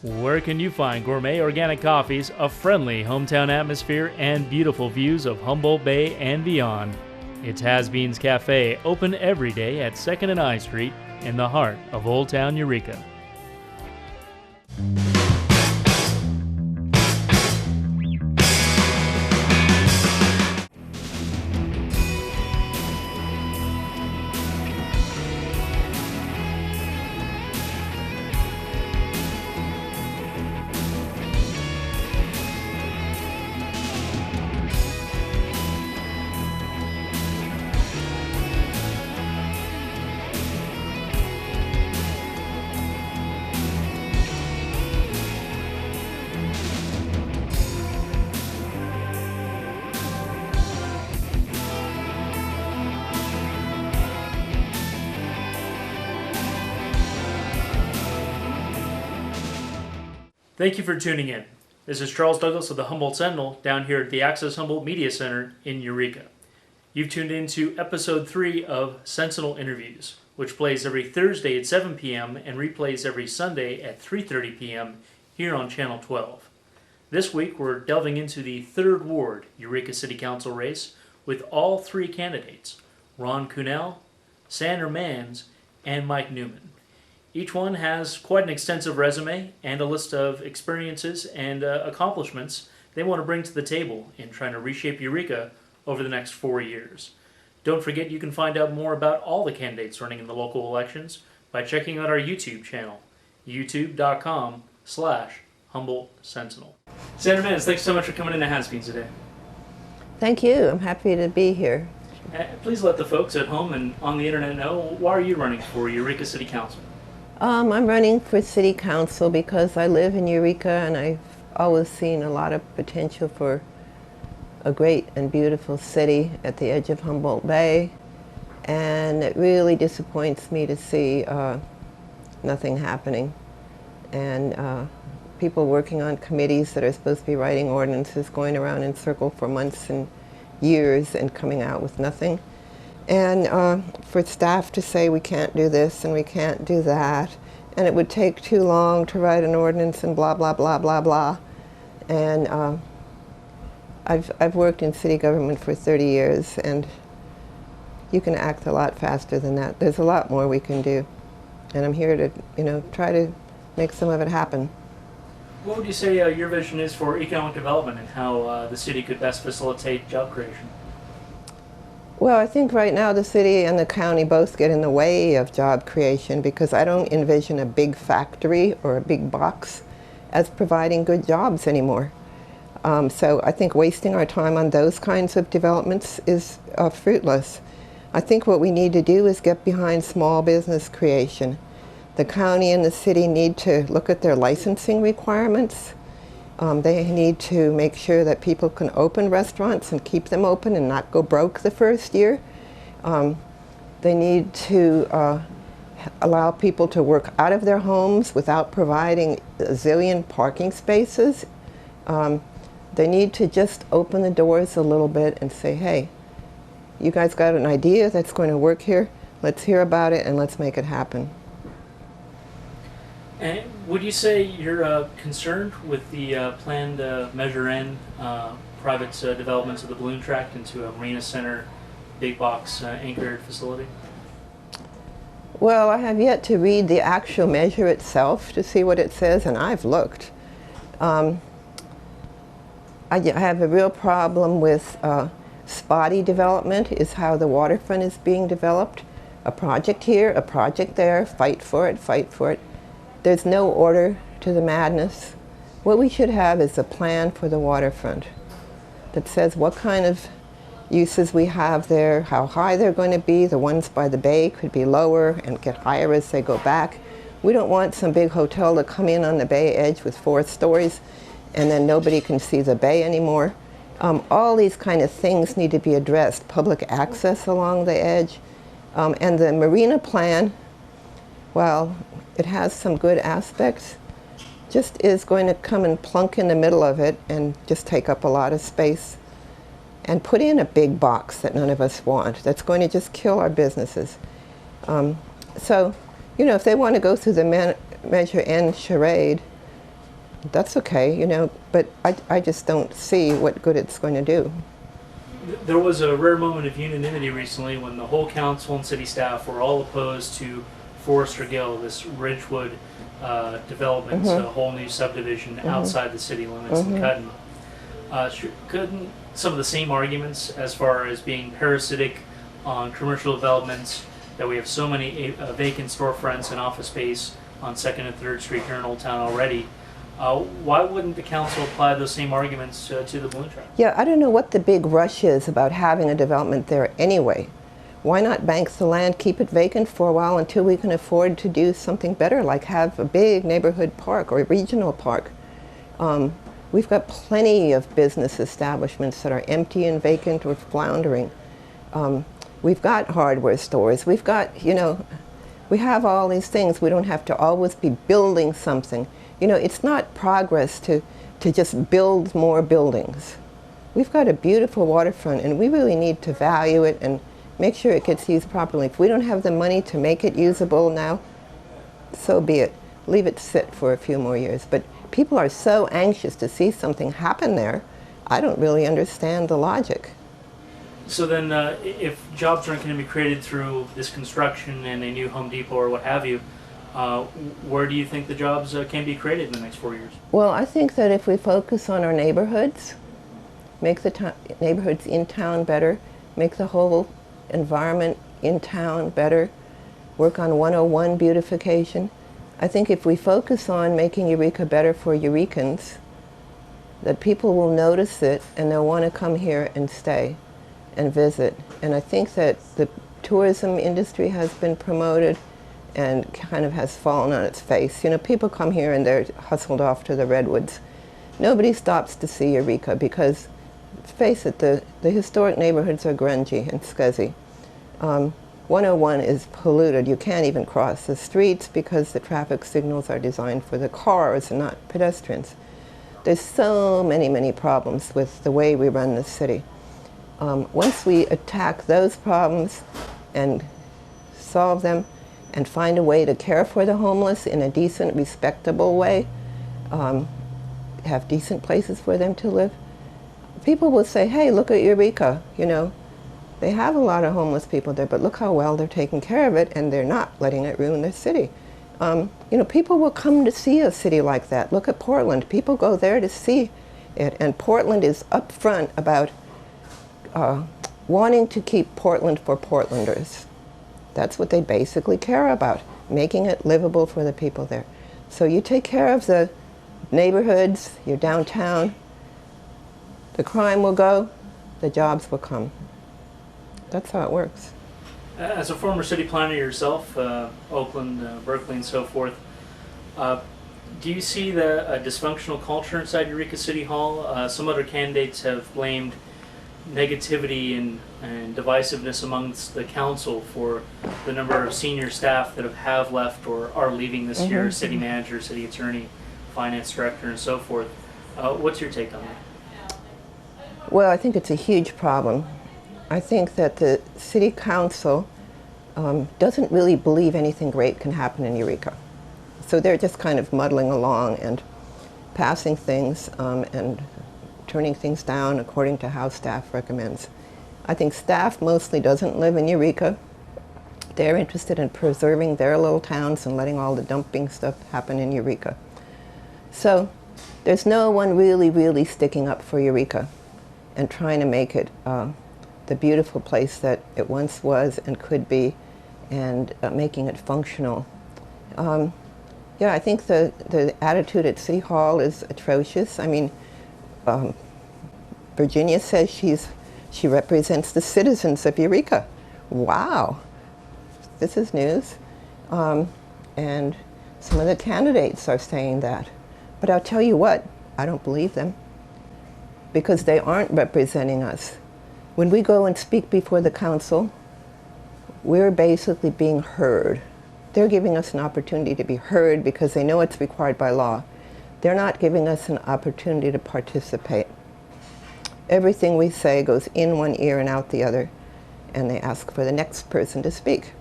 Where can you find gourmet organic coffees, a friendly hometown atmosphere, and beautiful views of Humboldt Bay and beyond? It's Has Beans Cafe, open every day at 2nd and I Street in the heart of Old Town Eureka. Thank you for tuning in. This is Charles Douglas of the Humboldt Sentinel down here at the Access Humboldt Media Center in Eureka. You've tuned in to episode 3 of Sentinel Interviews, which plays every Thursday at 7 p.m. and replays every Sunday at 3:30 p.m. here on Channel 12. This week we're delving into the 3rd Ward Eureka City Council race with all 3 candidates, Ron Kuhnel, Xandra Manns, and Mike Newman. Each one has quite an extensive resume and a list of experiences and accomplishments they want to bring to the table in trying to reshape Eureka over the next 4 years. Don't forget you can find out more about all the candidates running in the local elections by checking out our YouTube channel, youtube.com/Humboldt Sentinel. Xandra Manns, thanks so much for coming into Has Beans today. Thank you. I'm happy to be here. Please let the folks at home and on the internet know, why are you running for Eureka City Council? I'm running for City Council because I live in Eureka and I've always seen a lot of potential for a great and beautiful city at the edge of Humboldt Bay, and it really disappoints me to see nothing happening, and people working on committees that are supposed to be writing ordinances going around in circle for months and years and coming out with nothing. And for staff to say we can't do this and we can't do that, and it would take too long to write an ordinance and blah, blah, blah, blah, blah. And I've worked in city government for 30 years, and you can act a lot faster than that. There's a lot more we can do. And I'm here to, try to make some of it happen. What would you say your vision is for economic development and how the city could best facilitate job creation? Well, I think right now the city and the county both get in the way of job creation because I don't envision a big factory or a big box as providing good jobs anymore. So I think wasting our time on those kinds of developments is fruitless. I think what we need to do is get behind small business creation. The county and the city need to look at their licensing requirements. They need to make sure that people can open restaurants and keep them open and not go broke the first year. They need to allow people to work out of their homes without providing a zillion parking spaces. They need to just open the doors a little bit and say, hey, you guys got an idea that's going to work here? Let's hear about it and let's make it happen. And would you say you're concerned with the planned Measure N private developments of the balloon track into a marina center, big box anchored facility? Well, I have yet to read the actual measure itself to see what it says, and I've looked. I have a real problem with spotty development, is how the waterfront is being developed. A project here, a project there, fight for it, fight for it. There's no order to the madness. What we should have is a plan for the waterfront that says what kind of uses we have there, how high they're going to be. The ones by the bay could be lower and get higher as they go back. We don't want some big hotel to come in on the bay edge with 4 stories and then nobody can see the bay anymore. All these kind of things need to be addressed. Public access along the edge. And the marina plan, well, it has some good aspects, just is going to come and plunk in the middle of it and just take up a lot of space and put in a big box that none of us want, that's going to just kill our businesses. So, if they want to go through the Measure N charade, That's okay, you know, but I just don't see what good it's going to do. There was a rare moment of unanimity recently when the whole council and city staff were all opposed to Forester Gill, this Ridgewood development, a whole new subdivision outside the city limits in Cutton. Couldn't some of the same arguments as far as being parasitic on commercial developments, that we have so many vacant storefronts and office space on 2nd and 3rd Street here in Old Town already, why wouldn't the council apply those same arguments to the balloon track? Yeah, I don't know what the big rush is about having a development there anyway. Why not bank the land, keep it vacant for a while until we can afford to do something better, like have a big neighborhood park or a regional park? We've got plenty of business establishments that are empty and vacant or floundering. We've got hardware stores. We've got, you know, we have all these things. We don't have to always be building something. You know, it's not progress to just build more buildings. We've got a beautiful waterfront, and we really need to value it and make sure it gets used properly. If we don't have the money to make it usable now, so be it. Leave it sit for a few more years. But people are so anxious to see something happen there, I don't really understand the logic. So then, if jobs aren't going to be created through this construction and a new Home Depot or what have you, where do you think the jobs can be created in the next 4 years? Well, I think that if we focus on our neighborhoods, make the neighborhoods in town better, make the whole environment in town better, work on 101 beautification. I think if we focus on making Eureka better for Eurekans, that people will notice it and they'll want to come here and stay and visit. And I think that the tourism industry has been promoted and kind of has fallen on its face. You know, people come here and they're hustled off to the redwoods. Nobody stops to see Eureka because, face it, the historic neighborhoods are grungy and scuzzy. 101 is polluted. You can't even cross the streets because the traffic signals are designed for the cars and not pedestrians. There's so many problems with the way we run the city. Once we attack those problems and solve them and find a way to care for the homeless in a decent, respectable way, have decent places for them to live, people will say, hey, look at Eureka, you know. They have a lot of homeless people there, but look how well they're taking care of it, and they're not letting it ruin their city. You know, people will come to see a city like that. Look at Portland. People go there to see it, and Portland is upfront about wanting to keep Portland for Portlanders. That's what they basically care about, making it livable for the people there. So you take care of the neighborhoods, your downtown, the crime will go, the jobs will come. That's how it works. As a former city planner yourself, Oakland, Berkeley, and so forth, do you see a dysfunctional culture inside Eureka City Hall? Some other candidates have blamed negativity and divisiveness amongst the council for the number of senior staff that have left or are leaving this year, city manager, city attorney, finance director, and so forth. What's your take on that? Well, I think it's a huge problem. I think that the city council doesn't really believe anything great can happen in Eureka. So they're just kind of muddling along and passing things and turning things down according to how staff recommends. I think staff mostly doesn't live in Eureka. They're interested in preserving their little towns and letting all the dumping stuff happen in Eureka. So there's no one really sticking up for Eureka and trying to make it the beautiful place that it once was and could be, and making it functional. Yeah, I think the attitude at City Hall is atrocious. I mean, Virginia says she represents the citizens of Eureka. Wow, this is news. And some of the candidates are saying that. But I'll tell you what, I don't believe them, because they aren't representing us. When we go and speak before the council, we're basically being heard. They're giving us an opportunity to be heard because they know it's required by law. They're not giving us an opportunity to participate. Everything we say goes in one ear and out the other, and they ask for the next person to speak.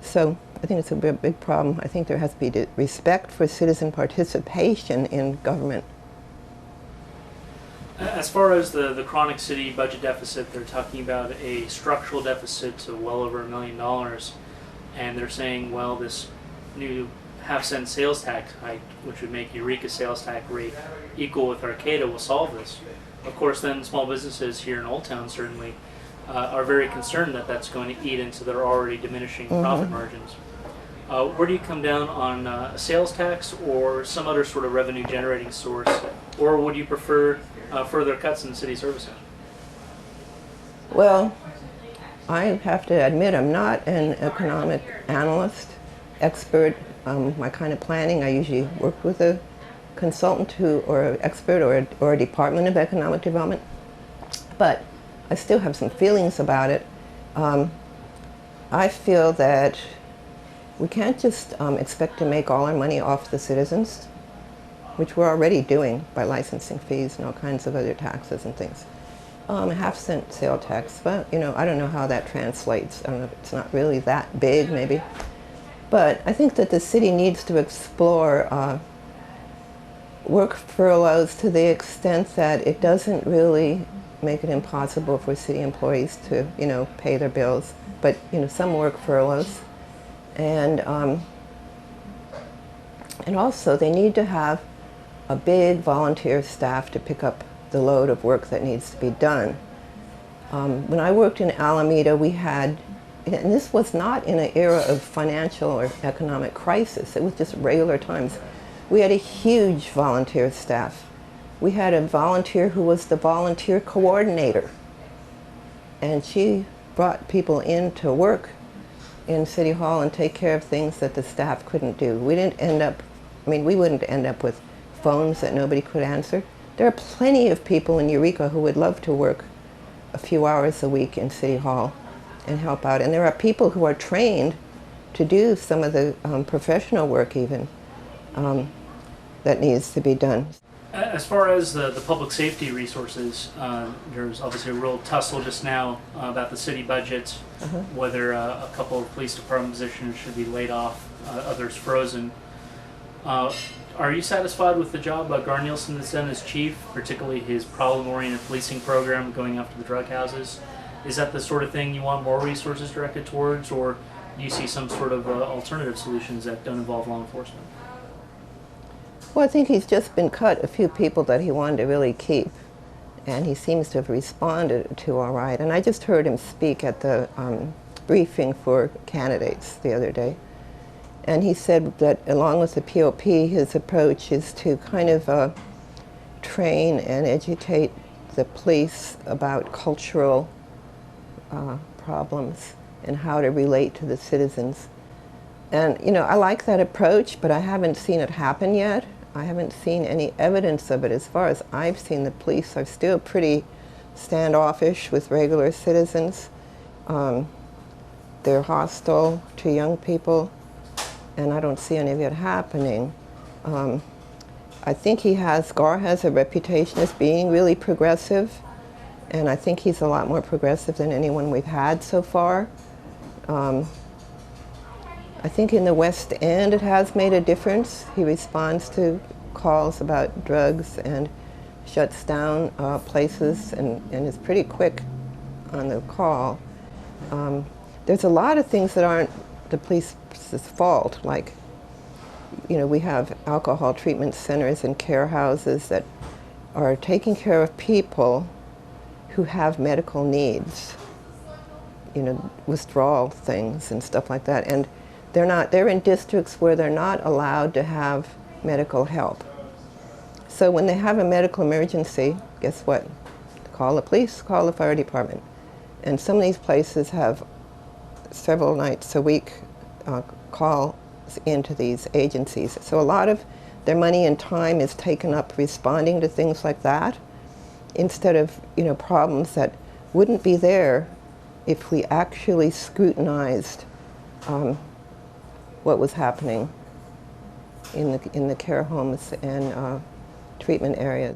So I think it's a big problem. I think there has to be respect for citizen participation in government. As far as the chronic city budget deficit, they're talking about a structural deficit to well over $1 million, and they're saying, well, this new half-cent sales tax hike, which would make Eureka sales tax rate equal with Arcata, will solve this. Of course, then small businesses here in Old Town certainly are very concerned that that's going to eat into their already diminishing profit margins. Where do you come down on a sales tax or some other sort of revenue-generating source, or would you prefer further cuts in city services? Well, I have to admit I'm not an economic analyst, expert. My kind of planning, I usually work with a consultant or an expert or a department of economic development, but I still have some feelings about it. I feel that we can't just expect to make all our money off the citizens, which we're already doing by licensing fees and all kinds of other taxes and things. A half-cent sale tax, but I don't know how that translates. I don't know if it's not really that big, maybe. But I think that the city needs to explore work furloughs to the extent that it doesn't really make it impossible for city employees to, pay their bills. But, some work furloughs. And also they need to have a big volunteer staff to pick up the load of work that needs to be done. When I worked in Alameda, we had, and this was not in an era of financial or economic crisis, it was just regular times. We had a huge volunteer staff. We had a volunteer who was the volunteer coordinator, and she brought people in to work in City Hall and take care of things that the staff couldn't do. We wouldn't end up with phones that nobody could answer. There are plenty of people in Eureka who would love to work a few hours a week in City Hall and help out. And there are people who are trained to do some of the professional work even that needs to be done. As far as the public safety resources, there's obviously a real tussle just now about the city budget, whether a couple of police department positions should be laid off, others frozen. Are you satisfied with the job Gar Nielsen has done as chief, particularly his problem-oriented policing program going after the drug houses? Is that the sort of thing you want more resources directed towards, or do you see some sort of alternative solutions that don't involve law enforcement? Well, I think he's just been cut a few people that he wanted to really keep, and he seems to have responded to all right. And I just heard him speak at the briefing for candidates the other day, and he said that along with the POP, his approach is to kind of train and educate the police about cultural problems and how to relate to the citizens. And I like that approach, but I haven't seen it happen yet. I haven't seen any evidence of it. As far as I've seen, the police are still pretty standoffish with regular citizens. They're hostile to young people, and I don't see any of it happening. I think Gar has a reputation as being really progressive, and I think he's a lot more progressive than anyone we've had so far. I think in the West End it has made a difference. He responds to calls about drugs and shuts down places and is pretty quick on the call. There's a lot of things that aren't the police's fault, like we have alcohol treatment centers and care houses that are taking care of people who have medical needs, withdrawal things and stuff like that. And they're in districts where they're not allowed to have medical help. So when they have a medical emergency, guess what? Call the police, call the fire department. And some of these places have several nights a week calls into these agencies. So a lot of their money and time is taken up responding to things like that, instead of problems that wouldn't be there if we actually scrutinized what was happening in the care homes and treatment areas.